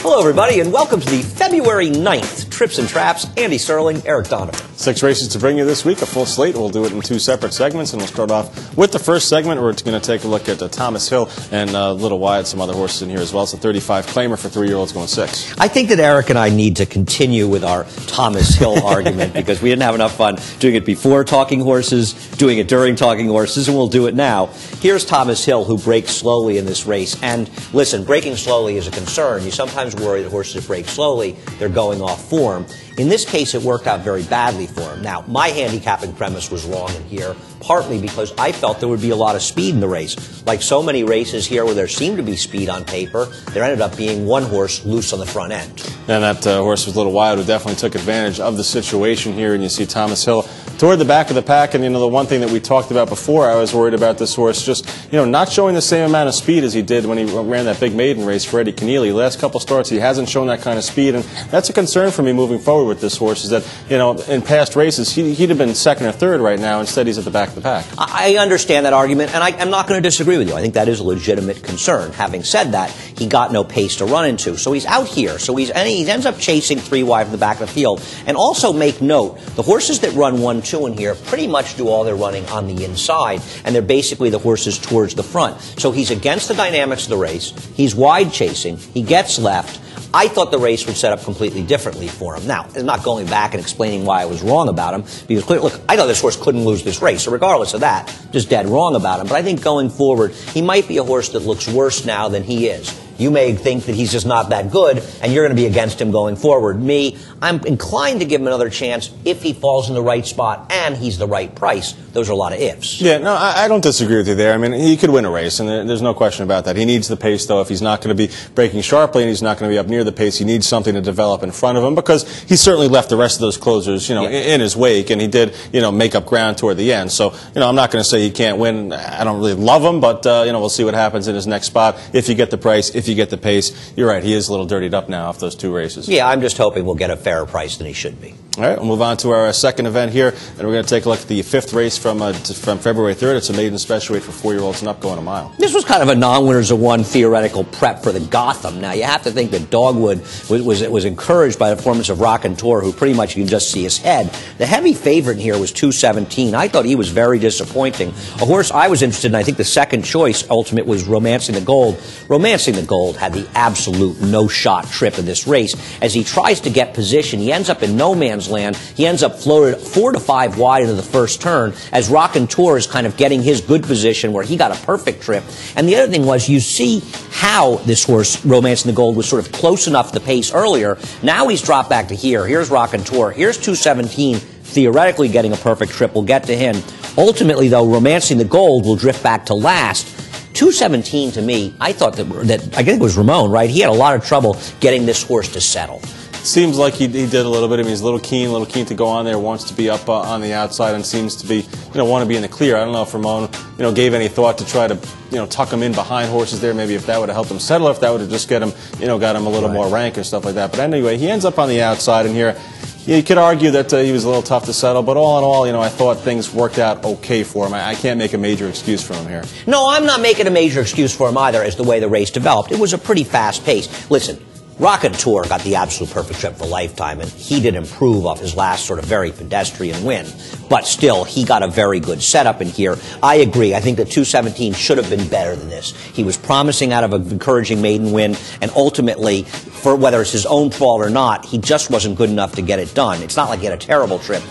Hello, everybody, and welcome to the February 9th Trips and Traps. Andy Serling, Eric Donovan. 6 races to bring you this week, a full slate. We'll do it in 2 separate segments, and we'll start off with the first segment. We're going to take a look at Thomas Hill and Little Wyatt, some other horses in here as well. It's a 35 claimer for 3-year-olds going 6. I think that Eric and I need to continue with our Thomas Hill argument because we didn't have enough fun doing it before Talking Horses, doing it during Talking Horses, and we'll do it now. Here's Thomas Hill, who breaks slowly in this race. And listen, breaking slowly is a concern. You sometimes worry that horses that break slowly, they're going off form. In this case, it worked out very badly for him. Now, my handicapping premise was wrong in here, partly because I felt there would be a lot of speed in the race. Like so many races here where there seemed to be speed on paper, there ended up being one horse loose on the front end. And that horse was Little Wyatt, who definitely took advantage of the situation here. And you see Thomas Hill toward the back of the pack. And, the one thing that we talked about before, I was worried about this horse just, not showing the same amount of speed as he did when he ran that big maiden race for Eddie Keneally. Last couple starts, he hasn't shown that kind of speed. And that's a concern for me moving forward with this horse, is that, in past races, he'd have been second or third right now. Instead, he's at the back of the pack. I understand that argument, and I'm not going to disagree with you. I think that is a legitimate concern. Having said that, he got no pace to run into. So he's out here. So he ends up chasing 3 wide from the back of the field. And also make note, the horses that run 1-2 in here pretty much do all their running on the inside, and they're basically the horses towards the front. So he's against the dynamics of the race. He's wide chasing. He gets left. I thought the race would set up completely differently for him. Now, I'm not going back and explaining why I was wrong about him, because, look, I thought this horse couldn't lose this race, so regardless of that, just dead wrong about him. But I think going forward, he might be a horse that looks worse now than he is. You may think that he's just not that good, and you're going to be against him going forward. Me, I'm inclined to give him another chance if he falls in the right spot and he's the right price. Those are a lot of ifs. Yeah, no, I don't disagree with you there. I mean, he could win a race, and there's no question about that. He needs the pace, though. If he's not going to be breaking sharply and he's not going to be up near the pace, he needs something to develop in front of him, because he certainly left the rest of those closers, in his wake, and he did, make up ground toward the end. So, I'm not going to say he can't win. I don't really love him, but, we'll see what happens in his next spot. If you get the price, if you get the pace. You're right, he is a little dirtied up now off those 2 races. Yeah, I'm just hoping we'll get a fairer price than he should be. All right, we'll move on to our second event here, and we're going to take a look at the 5th race from February 3rd. It's a maiden special weight for 4-year-olds and up, going a mile. This was kind of a non-winners-of-one theoretical prep for the Gotham. Now, you have to think that Dogwood was encouraged by the performance of RACONTEUR, who pretty much you can just see his head. The heavy favorite in here was 217. I thought he was very disappointing. A horse I was interested in, I think the second choice ultimate was Romancing the Gold. Romancing the Gold had the absolute no-shot trip in this race. As he tries to get position, he ends up in no man's land. He ends up floated 4 to 5 wide into the first turn, as RACONTEUR is kind of getting his good position where he got a perfect trip. And the other thing was, you see how this horse, Romancing the Gold, was sort of close enough to the pace earlier. Now he's dropped back to here. Here's RACONTEUR. Here's 217, theoretically getting a perfect trip. We'll get to him. Ultimately, though, Romancing the Gold will drift back to last. 217, to me, I thought that I think it was Ramon, right? He had a lot of trouble getting this horse to settle. Seems like he did a little bit. I mean, he's a little keen to go on there, wants to be up on the outside, and seems to be, want to be in the clear. I don't know if Ramon, gave any thought to try to, tuck him in behind horses there. Maybe if that would have helped him settle, if that would have just got him a little more rank and stuff like that. But anyway, he ends up on the outside, and here, you could argue that he was a little tough to settle, but all in all, I thought things worked out okay for him. I can't make a major excuse for him here. No, I'm not making a major excuse for him either, as the way the race developed. It was a pretty fast pace. Listen, RACONTEUR got the absolute perfect trip for lifetime, and he did improve off his last sort of very pedestrian win. But still, he got a very good setup in here. I agree. I think that 217 should have been better than this. He was promising out of an encouraging maiden win, and ultimately, for whether it's his own fault or not, he just wasn't good enough to get it done. It's not like he had a terrible trip.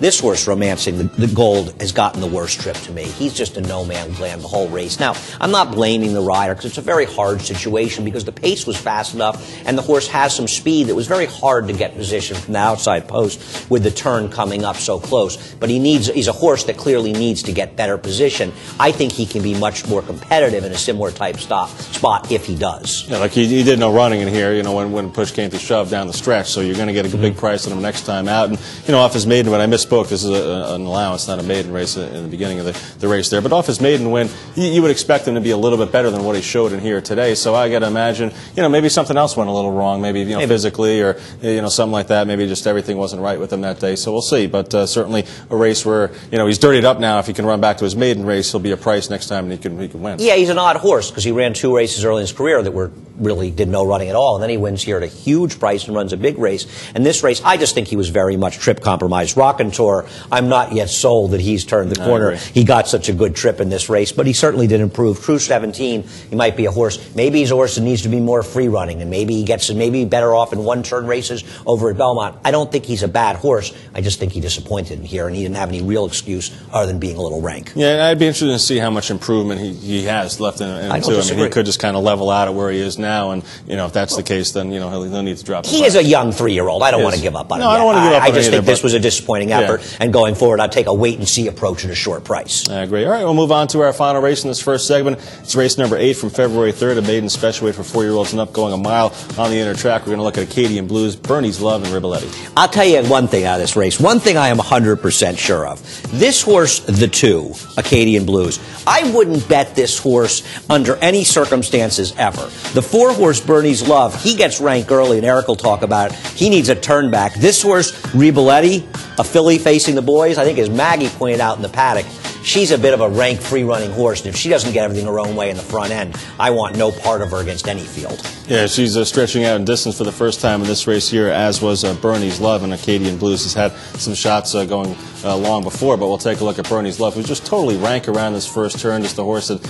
This horse, Romancing the Gold, has gotten the worst trip to me. He's just a no-man's land the whole race. Now, I'm not blaming the rider, because it's a very hard situation, because the pace was fast enough, and the horse has some speed that was very hard to get position from the outside post with the turn coming up so close. But he's a horse that clearly needs to get better position. I think he can be much more competitive in a similar type spot if he does. Yeah, like he did no running in here, when push came to shove down the stretch, so you're going to get a big price on him next time out. And, off his maiden, when I missed misspoke. This is an allowance, not a maiden race in the beginning of the race there. But off his maiden win, you would expect him to be a little bit better than what he showed in here today. So I got to imagine, maybe something else went a little wrong, maybe physically or something like that. Maybe just everything wasn't right with him that day. So we'll see. But certainly a race where he's dirtied up now. If he can run back to his maiden race, he'll be a price next time, and he can win. Yeah, he's an odd horse because he ran 2 races early in his career that really did no running at all, and then he wins here at a huge price and runs a big race. And this race, I just think he was very much trip compromised. RACONTEUR, I'm not yet sold that he's turned the corner. He got such a good trip in this race, but he certainly did improve. True 17, he might be a horse. Maybe he's a horse that needs to be more free running, and maybe he gets maybe better off in one-turn races over at Belmont. I don't think he's a bad horse. I just think he disappointed in here, and he didn't have any real excuse other than being a little rank. Yeah, I'd be interested to see how much improvement he has left in him too. I mean, he could just kind of level out at where he is now, and if that's the case, then he'll need to drop. He is a young 3-year-old. I don't want to give up on him. No, I don't want to give up on him. I just think this was a disappointing effort, and going forward, I'd take a wait-and-see approach at a short price. I agree. All right, we'll move on to our final race in this first segment. It's race number 8 from February 3rd, a maiden special weight for 4-year-olds and up, going a mile on the inner track. We're going to look at Acadian Blues, Bernie's Love, and Riboletti. I'll tell you one thing out of this race. One thing I am 100% sure of. This horse, the 2, Acadian Blues, I wouldn't bet this horse under any circumstances ever. The 4-horse, Bernie's Love, he gets rank early, and Eric will talk about it. He needs a turn back. This horse, Riboletti, a filly facing the boys, I think as Maggie pointed out in the paddock, she's a bit of a rank free-running horse, and if she doesn't get everything her own way in the front end, I want no part of her against any field. Yeah, she's stretching out in distance for the first time in this race here, as was Bernie's Love, and Acadian Blues has had some shots going long before, but we'll take a look at Bernie's Love, who's just totally rank around this first turn, just a horse that,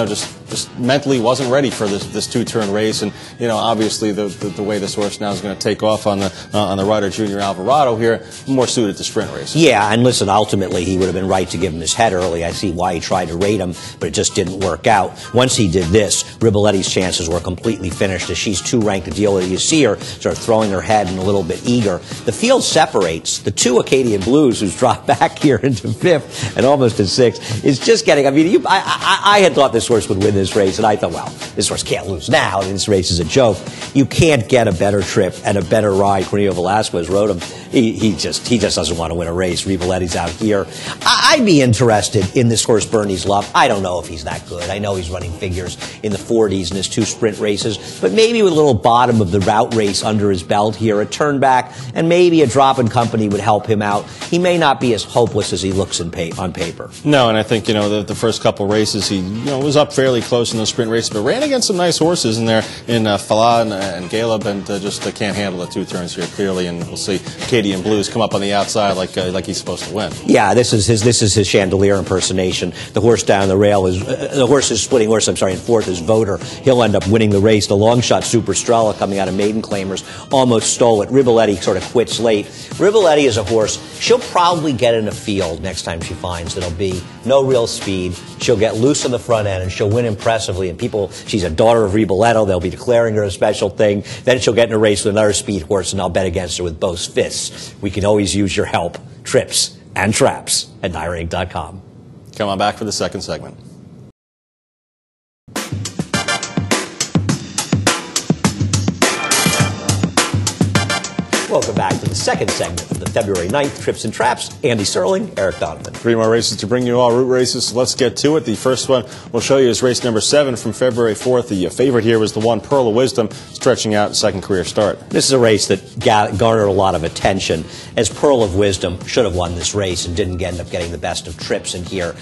just mentally wasn't ready for this 2-turn race, and, obviously the way this horse now is going to take off on the Ryder Junior Alvarado here, more suited to sprint races. Yeah, and listen, ultimately he would have been right to give him his head early. I see why he tried to rate him, but it just didn't work out. Once he did this, Riboletti's chances were completely finished, as she's too ranked to deal with it. You see her sort of throwing her head and a little bit eager. The field separates. The 2 Acadian Blues, who's dropped back here into 5th and almost in 6th, is just getting, I had thought this horse would win this race, and I thought, well, this horse can't lose now. This race is a joke. You can't get a better trip and a better ride. Cornelio Velasquez wrote him. He just doesn't want to win a race. Riboletti's out here. I'd be interested in this horse, Bernie's Love. I don't know if he's that good. I know he's running figures in the 40s in his 2 sprint races, but maybe with a little bottom of the route race under his belt here, a turn back, and maybe a drop in company would help him out. He may not be as hopeless as he looks on paper. No, and I think, the first couple races he, was up fairly close in those sprint races, but ran against some nice horses in there in Falah and Galeb, and just can't handle the 2 turns here clearly, and we'll see Acadian Blues come up on the outside like he's supposed to win. Yeah, this is his Chandelier impersonation. The horse down the rail is the horse is splitting horse. I'm sorry, in 4th is Voter. He'll end up winning the race. The long shot Super Strella coming out of Maiden Claimers almost stole it. Riboletti sort of quits late. Riboletti is a horse. She'll probably get in a field next time she finds there'll be no real speed. She'll get loose on the front end and she'll win impressively. And she's a daughter of Riboletto. They'll be declaring her a special thing. Then she'll get in a race with another speed horse, and I'll bet against her with both fists. We can always use your help. Trips and traps at NYRANK.com. Come on back for the second segment. Welcome back to the second segment of the February 9th Trips and Traps. Andy Serling, Eric Donovan. 3 more races to bring you all, route races. So let's get to it. The first one we'll show you is race number 7 from February 4th. The favorite here was the 1 Pearl of Wisdom, stretching out second career start. This is a race that garnered a lot of attention, as Pearl of Wisdom should have won this race and didn't end up getting the best of trips in here.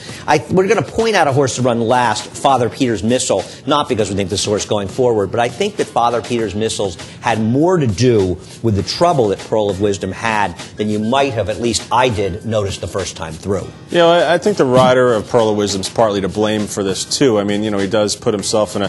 We're going to point out a horse to run last, Father Peter's Missile, not because we think this horse going forward, but I think that Father Peter's Missiles had more to do with the trouble that Pearl of Wisdom had than you might have, at least I did, notice the first time through. I think the rider of Pearl of Wisdom's partly to blame for this too. I mean, he does put himself in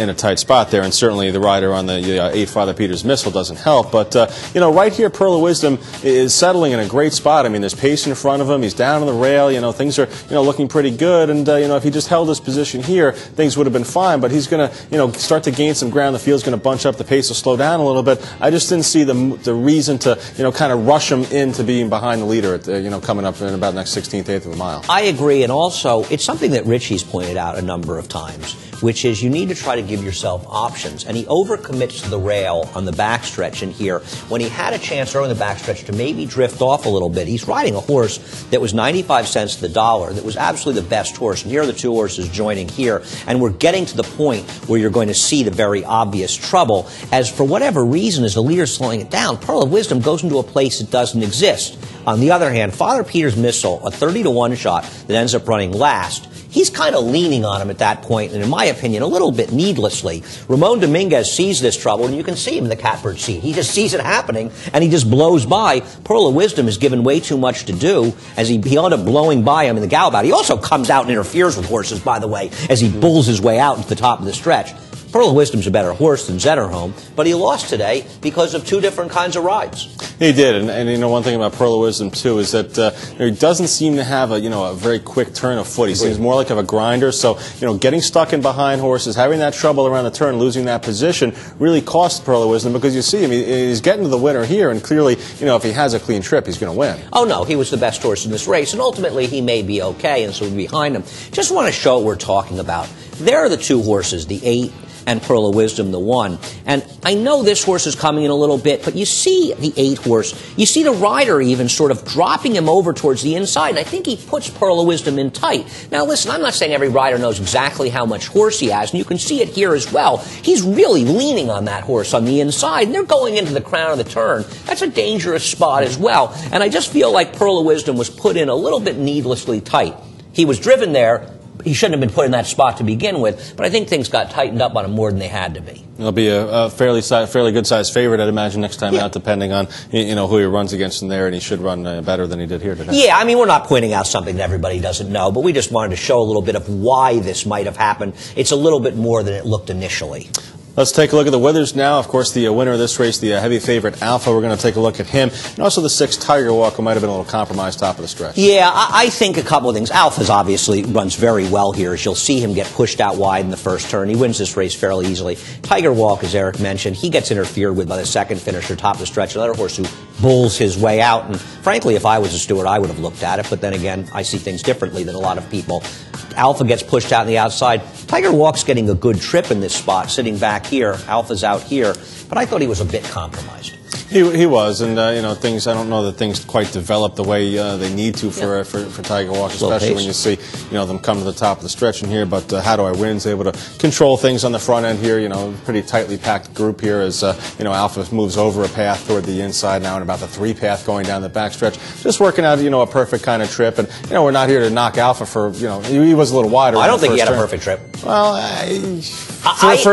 a tight spot there, and certainly the rider on the 8 Father Peter's Missile doesn't help. But right here, Pearl of Wisdom is settling in a great spot. I mean, there's pace in front of him. He's down on the rail. Things are looking pretty good. And if he just held his position here, things would have been fine. But he's going to start to gain some ground. The field's going to bunch up. The pace will slow down a little bit. I just didn't see the reason to kind of rush him into being behind the leader at, coming up in about the next 16th, 8th of a mile. I agree, and also it's something that Richie's pointed out a number of times, which is you need to try to give yourself options. And he overcommits to the rail on the backstretch in here when he had a chance early in the backstretch to maybe drift off a little bit. He's riding a horse that was 95 cents to the dollar, that was absolutely the best horse. And here are the two horses joining here, and we're getting to the point where you're going to see the very obvious trouble, as for whatever reason, as the leader's slowing it down, Pearl of Wisdom goes into a place that doesn't exist. On the other hand, Father Peter's Missile, a 30-to-1 shot that ends up running last, he's kind of leaning on him at that point, and in my opinion, a little bit needlessly. Ramon Dominguez sees this trouble, and you can see him in the catbird seat. He just sees it happening, and he just blows by. Pearl of Wisdom is given way too much to do, as he ended up blowing by him in the gallop out. He also comes out and interferes with horses, by the way, as he bulls his way out to the top of the stretch. Pearl of Wisdom's a better horse than Zetterholm, but he lost today because of two different kinds of rides. He did, and one thing about Pearl of Wisdom too is that he doesn't seem to have a very quick turn of foot. He seems more like of a grinder. So getting stuck in behind horses, having that trouble around the turn, losing that position, really cost Pearl of Wisdom, because you see him, he's getting to the winner here, and clearly if he has a clean trip, he's going to win. Oh no, he was the best horse in this race, and ultimately he may be okay, and so we're behind him. Just want to show what we're talking about. There are the two horses, the 8 and Pearl of Wisdom, the 1. And I know this horse is coming in a little bit, but you see the 8 horse, you see the rider even sort of dropping him over towards the inside, and I think he puts Pearl of Wisdom in tight. Now listen, I'm not saying every rider knows exactly how much horse he has, and you can see it here as well. He's really leaning on that horse on the inside, and they're going into the crown of the turn. That's a dangerous spot as well, and I just feel like Pearl of Wisdom was put in a little bit needlessly tight. He was driven there. He shouldn't have been put in that spot to begin with, but I think things got tightened up on him more than they had to be. He'll be a fairly good-sized favorite, I'd imagine, next time out, depending on who he runs against in there, and he should run better than he did here today. Yeah, I mean, we're not pointing out something that everybody doesn't know, but we just wanted to show a little bit of why this might have happened. It's a little bit more than it looked initially. Let's take a look at the winners now. Of course, the winner of this race, the heavy favorite Alpha, we're going to take a look at him. And also the 6 Tiger Walk, who might have been a little compromised top of the stretch. Yeah, I think a couple of things. Alpha's obviously runs very well here, as you'll see him get pushed out wide in the first turn. He wins this race fairly easily. Tiger Walk, as Eric mentioned, he gets interfered with by the second finisher, top of the stretch, another horse who bulls his way out. And frankly, if I was a steward, I would have looked at it. But then again, I see things differently than a lot of people. Alpha gets pushed out on the outside. Tiger Walk's getting a good trip in this spot, sitting back here. Alpha's out here. But I thought he was a bit compromised. He was, and things. I don't know that things quite developed the way they need to for Tiger Walk, especially when you see them come to the top of the stretch in here. But How Do I Win's able to control things on the front end here. Pretty tightly packed group here as Alpha moves over a path toward the inside now, and about the 3 path going down the backstretch. Just working out a perfect kind of trip. And we're not here to knock Alpha for he was a little wider. I don't think he had a perfect trip. Well,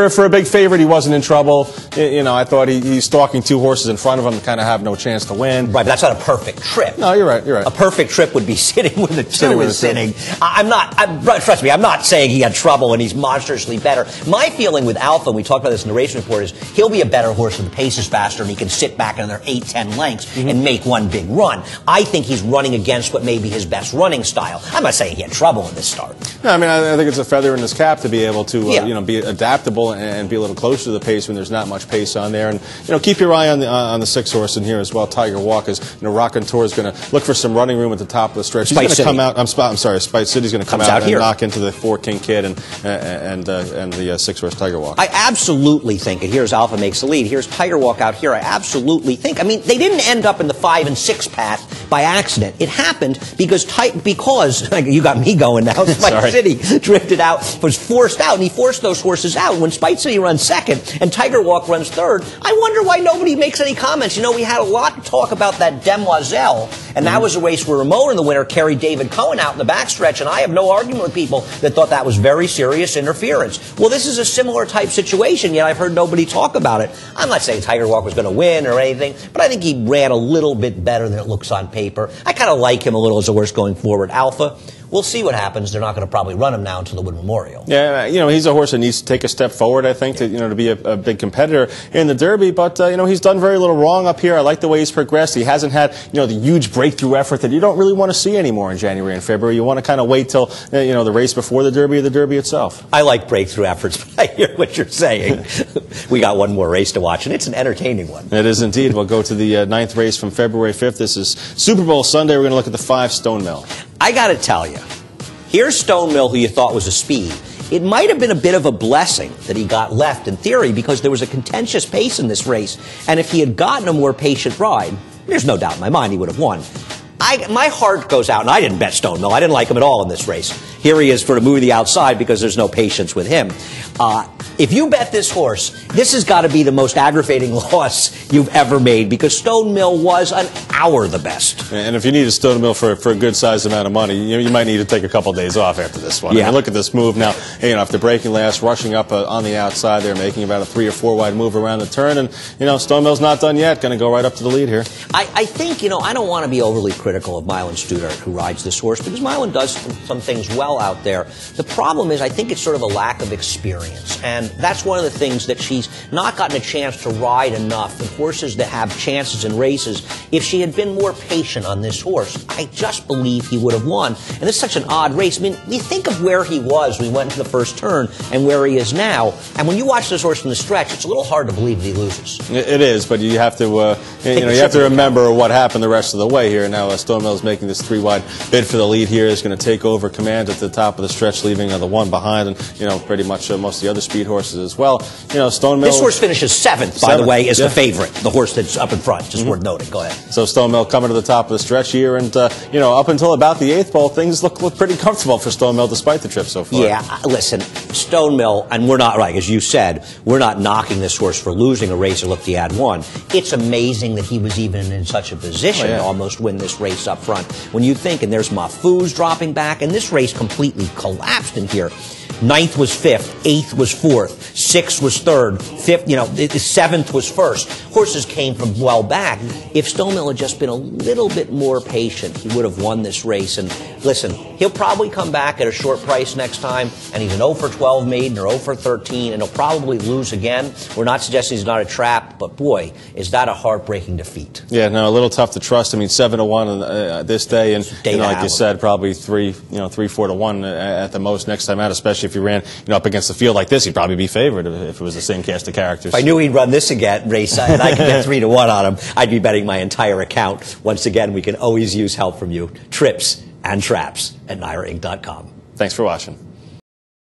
for a big favorite, he wasn't in trouble. I thought he's stalking 2 horses in front of him to kind of have no chance to win. Right, but that's not a perfect trip. No, you're right. You're right. A perfect trip would be sitting where the 2 is sitting. Trust me, I'm not saying he had trouble and he's monstrously better. My feeling with Alpha, and we talked about this in the racing report, is he'll be a better horse when the pace is faster and he can sit back in their 8-10 lengths and make one big run. I think he's running against what may be his best running style. I'm not saying he had trouble in this start. No, I mean, I think it's a feather in his cap to be able to be adaptable and be a little closer to the pace when there's not much pace on there. And keep your eye on the 6 horse in here as well. Tiger Walk is RACONTEUR is going to look for some running room at the top of the stretch. He's going to come out. I'm sorry, Spice City's going to come out and knock into the 4 King Kid and the 6 horse Tiger Walk. I absolutely think, and here's Alpha makes the lead. Here's Tiger Walk out here. I absolutely think. I mean, they didn't end up in the 5 and 6 path by accident. It happened because you got me going now. Spice City drifted out, was forced out, and he forced those horses out. When Spice City runs second and Tiger Walk runs third, I wonder why nobody makes any comments. We had a lot to talk about that Demoiselle, and that was a race where Ramon in the winner carried David Cohen out in the backstretch, and I have no argument with people that thought that was very serious interference. Well, this is a similar type situation, yet I've heard nobody talk about it. I'm not saying Tiger Walk was going to win or anything, but I think he ran a little bit better than it looks on paper. I kind of like him a little as a horse going forward. Alpha, we'll see what happens. They're not going to probably run him now until the Wood Memorial. Yeah, you know, he's a horse that needs to take a step forward, I think, to, you know, to be a big competitor in the Derby. But, you know, he's done very little wrong up here. I like the way he's progressed. He hasn't had, you know, the huge breakthrough effort that you don't really want to see anymore in January and February. You want to kind of wait till, you know, the race before the Derby or the Derby itself. I like breakthrough efforts, but I hear what you're saying. We got one more race to watch, and it's an entertaining one. It is indeed. We'll go to the 9th race from February 5th. This is Super Bowl Sunday. We're going to look at the 5 STONEMILL. I got to tell you, here's STONEMILL, who you thought was a speed. It might have been a bit of a blessing that he got left in theory, because there was a contentious pace in this race, and if he had gotten a more patient ride, there's no doubt in my mind he would have won. My heart goes out, and I didn't bet STONEMILL. I didn't like him at all in this race. Here he is for a move to the outside because there's no patience with him. If you bet this horse, this has got to be the most aggravating loss you've ever made, because STONEMILL was an hour the best. And if you need a STONEMILL for a good-sized amount of money, you might need to take a couple days off after this one. Yeah. I mean, look at this move now. You know, after breaking last, rushing up on the outside there, making about a 3 or 4 wide move around the turn, and, you know, STONEMILL's not done yet. Going to go right up to the lead here. I think, you know, I don't want to be overly critical of Milan Studart, who rides this horse, because Milan does some things well out there. The problem is, I think it's sort of a lack of experience, and that's one of the things that she's not gotten a chance to ride enough. The horses that have chances in races, if she had been more patient on this horse, I just believe he would have won. And it's such an odd race. I mean, you think of where he was when he went into the first turn and where he is now, and when you watch this horse from the stretch, it's a little hard to believe that he loses. It is, but you have to, you know, you have to remember what happened the rest of the way here. Now, STONEMILL is making this 3-wide bid for the lead here. Is going to take over command at the top of the stretch, leaving the one behind, and, you know, pretty much most of the other speed horses as well. You know, STONEMILL. This horse finishes 7th, by the way, is yeah. the favorite, the horse that's up in front. Just worth noting. Go ahead. So STONEMILL coming to the top of the stretch here, and, you know, up until about the 8th pole, things look pretty comfortable for STONEMILL despite the trip so far. Yeah, listen, STONEMILL, and we're not, right, as you said, we're not knocking this horse for losing a race or look, he had won. It's amazing that he was even in such a position to almost win this race up front. When you think, and there's Mahfouz dropping back, and this race completely collapsed in here. 9th was 5th, 8th was 4th, 6th was 3rd, 5th, you know, 7th was 1st. Horses came from well back. If STONEMILL had just been a little bit more patient, he would have won this race. And listen, he'll probably come back at a short price next time, and he's an 0 for 12 maiden or 0 for 13, and he'll probably lose again. We're not suggesting he's not a trap, but boy, is that a heartbreaking defeat. Yeah, no, a little tough to trust. I mean, 7-1 this day, and you know, like you said, probably 3-4-1 at the most next time out, especially if you ran, you know, up against the field like this. He'd probably be favored if it was the same cast of characters. If I knew he'd run this again race and I could get 3-1 on him, I'd be betting my entire account. Once again, we can always use help from you. Trips and traps at NYRAInc.com. Thanks for watching.